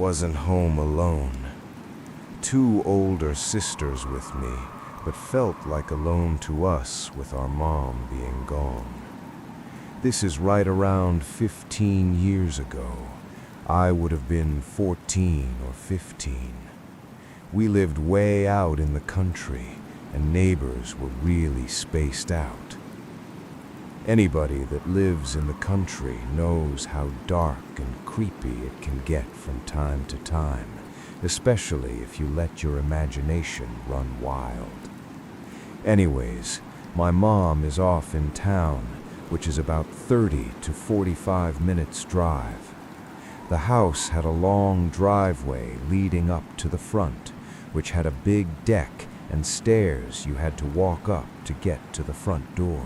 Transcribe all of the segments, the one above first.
wasn't home alone. Two older sisters with me, but felt like alone to us with our mom being gone. This is right around 15 years ago. I would have been 14 or 15. We lived way out in the country, and neighbors were really spaced out. Anybody that lives in the country knows how dark and creepy it can get from time to time, especially if you let your imagination run wild. Anyways, my mom is off in town, which is about 30 to 45 minutes drive. The house had a long driveway leading up to the front, which had a big deck and stairs you had to walk up to get to the front door.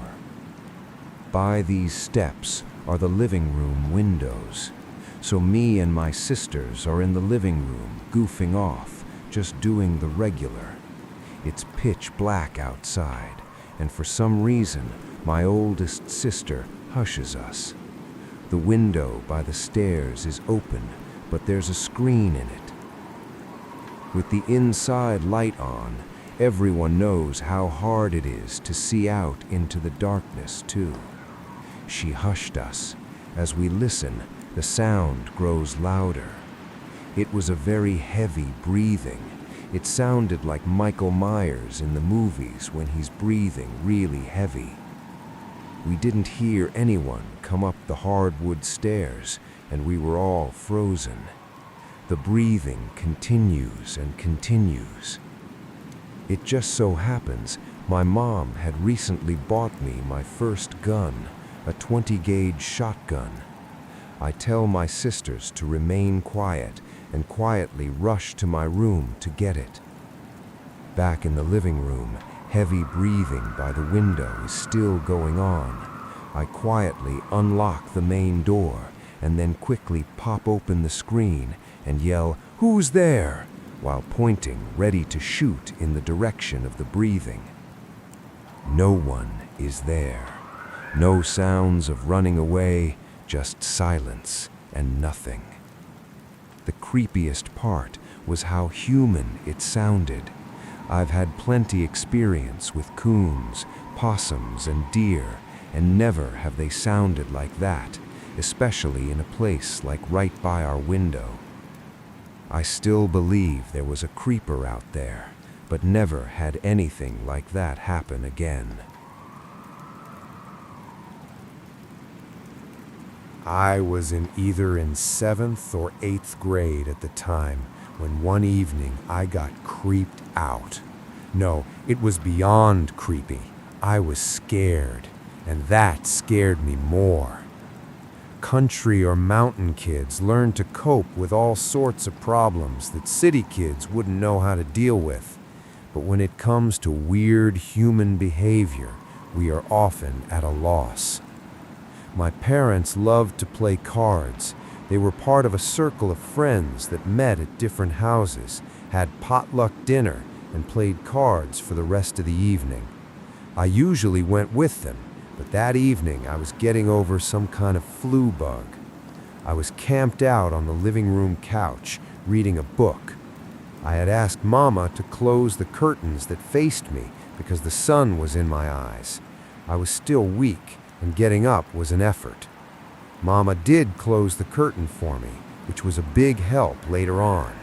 By these steps are the living room windows, so me and my sisters are in the living room goofing off, just doing the regular. It's pitch black outside, and for some reason, my oldest sister hushes us. The window by the stairs is open, but there's a screen in it. With the inside light on, everyone knows how hard it is to see out into the darkness, too. She hushed us. As we listen, the sound grows louder. It was a very heavy breathing. It sounded like Michael Myers in the movies when he's breathing really heavy. We didn't hear anyone come up the hardwood stairs, and we were all frozen. The breathing continues and continues. It just so happens my mom had recently bought me my first gun, a 20-gauge shotgun. I tell my sisters to remain quiet and quietly rush to my room to get it. Back in the living room, heavy breathing by the window is still going on. I quietly unlock the main door and then quickly pop open the screen and yell, "Who's there?" while pointing, ready to shoot in the direction of the breathing. No one is there. No sounds of running away, just silence and nothing. The creepiest part was how human it sounded. I've had plenty experience with coons, possums, and deer, and never have they sounded like that, especially in a place like right by our window. I still believe there was a creeper out there, but never had anything like that happen again. I was either in 7th or 8th grade at the time when one evening I got creeped out. No, it was beyond creepy. I was scared, and that scared me more. Country or mountain kids learn to cope with all sorts of problems that city kids wouldn't know how to deal with. But when it comes to weird human behavior, we are often at a loss. My parents loved to play cards. They were part of a circle of friends that met at different houses, had potluck dinner, and played cards for the rest of the evening. I usually went with them, but that evening I was getting over some kind of flu bug. I was camped out on the living room couch, reading a book. I had asked Mama to close the curtains that faced me because the sun was in my eyes. I was still weak, and getting up was an effort. Mama did close the curtain for me, which was a big help later on.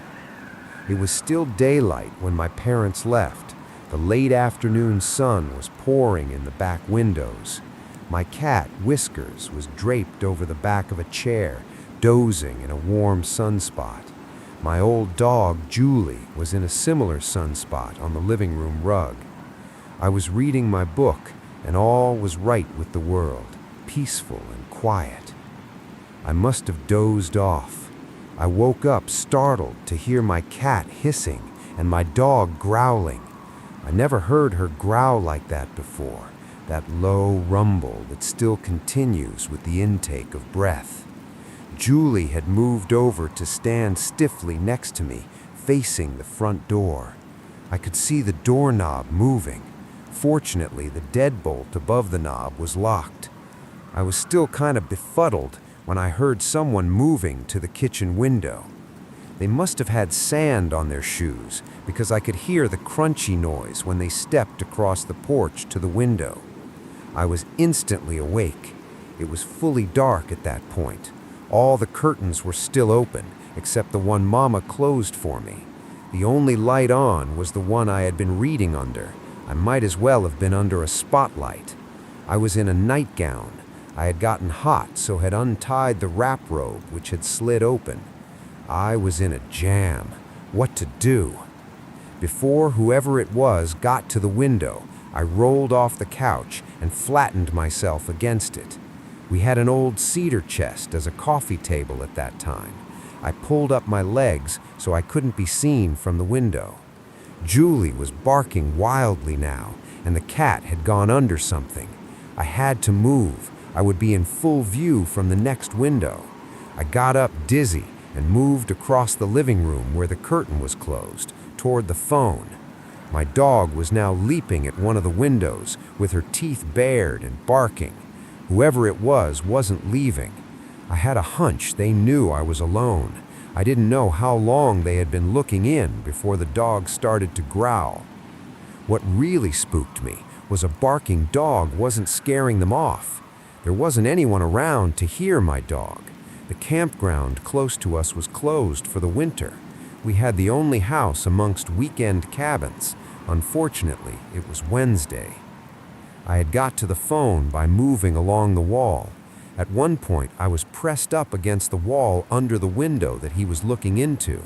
It was still daylight when my parents left. The late afternoon sun was pouring in the back windows. My cat, Whiskers, was draped over the back of a chair, dozing in a warm sunspot. My old dog, Julie, was in a similar sunspot on the living room rug. I was reading my book, and all was right with the world, peaceful and quiet. I must have dozed off. I woke up startled to hear my cat hissing and my dog growling. I never heard her growl like that before, that low rumble that still continues with the intake of breath. Julie had moved over to stand stiffly next to me, facing the front door. I could see the doorknob moving. Fortunately, the deadbolt above the knob was locked. I was still kind of befuddled when I heard someone moving to the kitchen window. They must have had sand on their shoes because I could hear the crunchy noise when they stepped across the porch to the window. I was instantly awake. It was fully dark at that point. All the curtains were still open, except the one Mama closed for me. The only light on was the one I had been reading under. I might as well have been under a spotlight. I was in a nightgown. I had gotten hot, so had untied the wrap robe, which had slid open. I was in a jam. What to do? Before whoever it was got to the window, I rolled off the couch and flattened myself against it. We had an old cedar chest as a coffee table at that time. I pulled up my legs so I couldn't be seen from the window. Julie was barking wildly now, and the cat had gone under something. I had to move. I would be in full view from the next window. I got up dizzy and moved across the living room where the curtain was closed, toward the phone. My dog was now leaping at one of the windows, with her teeth bared and barking. Whoever it was wasn't leaving. I had a hunch they knew I was alone. I didn't know how long they had been looking in before the dog started to growl. What really spooked me was a barking dog wasn't scaring them off. There wasn't anyone around to hear my dog. The campground close to us was closed for the winter. We had the only house amongst weekend cabins. Unfortunately, it was Wednesday. I had got to the phone by moving along the wall. At one point, I was pressed up against the wall under the window that he was looking into.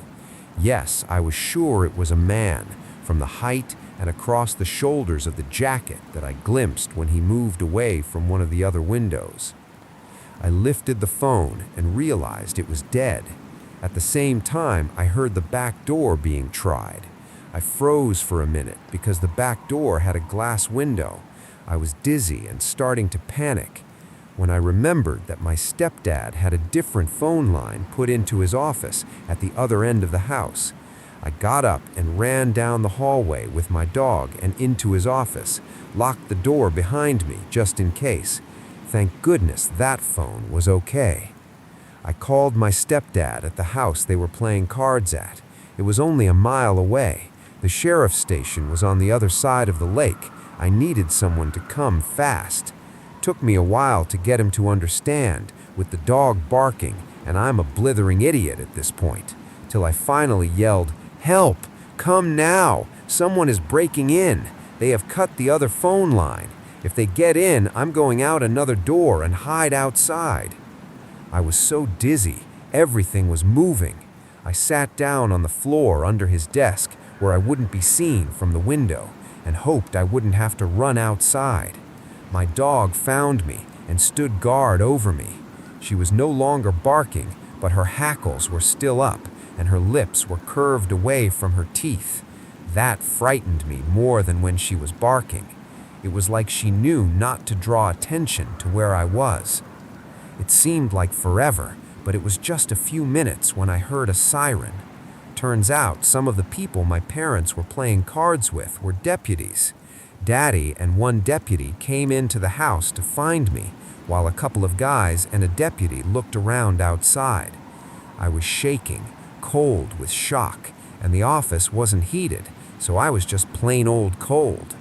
Yes, I was sure it was a man, from the height and across the shoulders of the jacket that I glimpsed when he moved away from one of the other windows. I lifted the phone and realized it was dead. At the same time, I heard the back door being tried. I froze for a minute because the back door had a glass window. I was dizzy and starting to panic when I remembered that my stepdad had a different phone line put into his office at the other end of the house. I got up and ran down the hallway with my dog and into his office, locked the door behind me just in case. Thank goodness that phone was okay. I called my stepdad at the house they were playing cards at. It was only a mile away. The sheriff's station was on the other side of the lake. I needed someone to come fast. Took me a while to get him to understand, with the dog barking, and I'm a blithering idiot at this point, till I finally yelled, "Help! Come now! Someone is breaking in! They have cut the other phone line. If they get in, I'm going out another door and hide outside." I was so dizzy, everything was moving. I sat down on the floor under his desk where I wouldn't be seen from the window and hoped I wouldn't have to run outside. My dog found me and stood guard over me. She was no longer barking, but her hackles were still up and her lips were curved away from her teeth. That frightened me more than when she was barking. It was like she knew not to draw attention to where I was. It seemed like forever, but it was just a few minutes when I heard a siren. Turns out some of the people my parents were playing cards with were deputies. Daddy and one deputy came into the house to find me, while a couple of guys and a deputy looked around outside. I was shaking, cold with shock, and the office wasn't heated, so I was just plain old cold.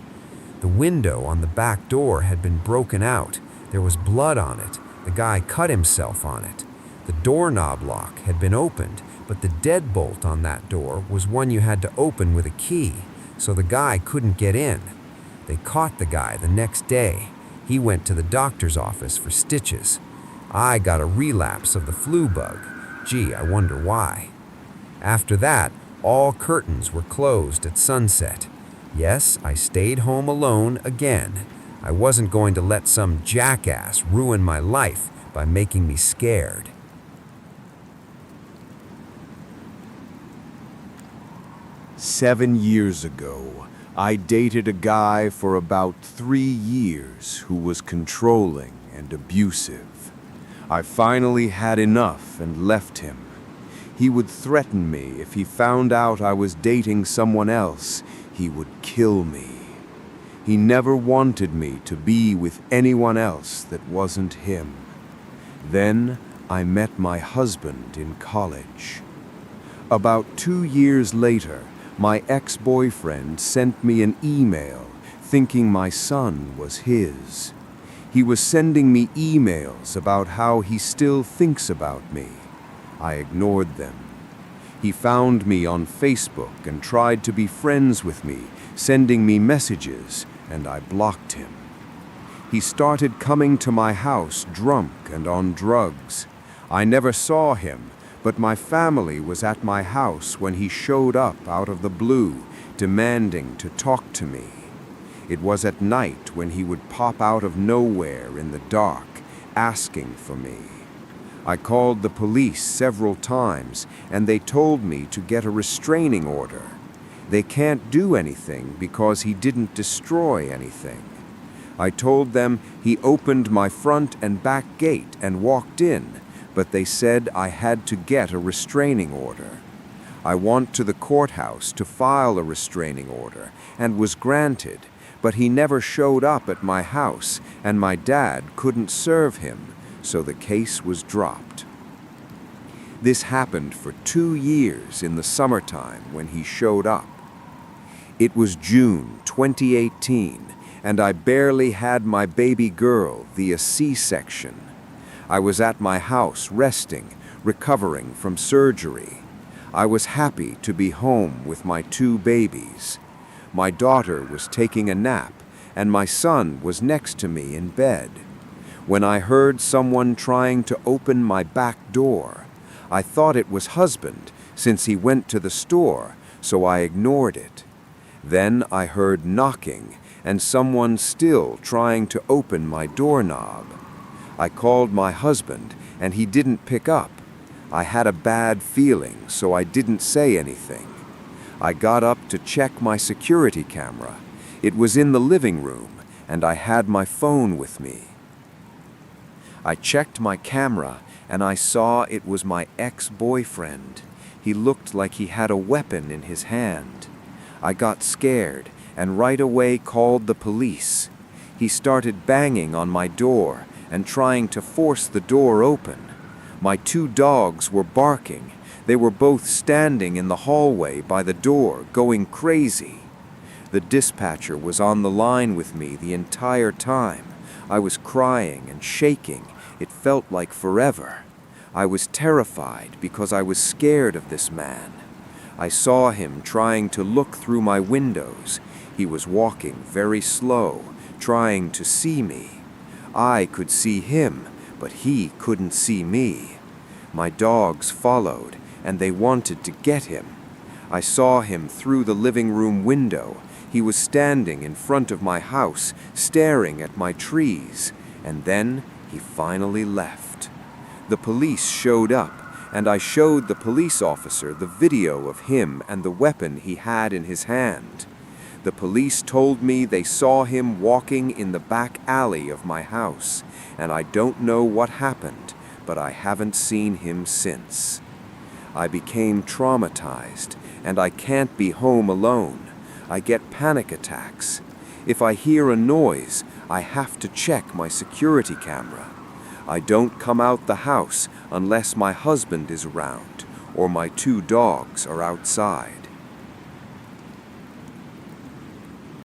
The window on the back door had been broken out. There was blood on it. The guy cut himself on it. The doorknob lock had been opened, but the deadbolt on that door was one you had to open with a key, so the guy couldn't get in. They caught the guy the next day. He went to the doctor's office for stitches. I got a relapse of the flu bug. Gee, I wonder why. After that, all curtains were closed at sunset. Yes, I stayed home alone again. I wasn't going to let some jackass ruin my life by making me scared. "7 years ago, I dated a guy for about 3 years who was controlling and abusive. I finally had enough and left him. He would threaten me if he found out I was dating someone else. He would kill me. He never wanted me to be with anyone else that wasn't him. Then I met my husband in college. About 2 years later, my ex-boyfriend sent me an email thinking my son was his. He was sending me emails about how he still thinks about me. I ignored them. He found me on Facebook and tried to be friends with me, sending me messages, and I blocked him. He started coming to my house drunk and on drugs. I never saw him, but my family was at my house when he showed up out of the blue, demanding to talk to me. It was at night when he would pop out of nowhere in the dark, asking for me. I called the police several times, and they told me to get a restraining order. They can't do anything because he didn't destroy anything. I told them he opened my front and back gate and walked in, but they said I had to get a restraining order. I went to the courthouse to file a restraining order and was granted, but he never showed up at my house, and my dad couldn't serve him, so the case was dropped. This happened for 2 years in the summertime when he showed up. It was June 2018, and I barely had my baby girl via C-section. I was at my house resting, recovering from surgery. I was happy to be home with my 2 babies. My daughter was taking a nap, and my son was next to me in bed. When I heard someone trying to open my back door, I thought it was husband, since he went to the store, so I ignored it. Then I heard knocking, and someone still trying to open my doorknob. I called my husband, and he didn't pick up. I had a bad feeling, so I didn't say anything. I got up to check my security camera. It was in the living room, and I had my phone with me. I checked my camera, and I saw it was my ex-boyfriend. He looked like he had a weapon in his hand. I got scared, and right away called the police. He started banging on my door and trying to force the door open. My 2 dogs were barking. They were both standing in the hallway by the door, going crazy. The dispatcher was on the line with me the entire time. I was crying and shaking. It felt like forever. I was terrified because I was scared of this man. I saw him trying to look through my windows. He was walking very slow, trying to see me. I could see him, but he couldn't see me. My dogs followed, and they wanted to get him. I saw him through the living room window. He was standing in front of my house, staring at my trees, and then he finally left. The police showed up, and I showed the police officer the video of him and the weapon he had in his hand. The police told me they saw him walking in the back alley of my house, and I don't know what happened, but I haven't seen him since. I became traumatized, and I can't be home alone. I get panic attacks. If I hear a noise, I have to check my security camera. I don't come out the house unless my husband is around or my 2 dogs are outside.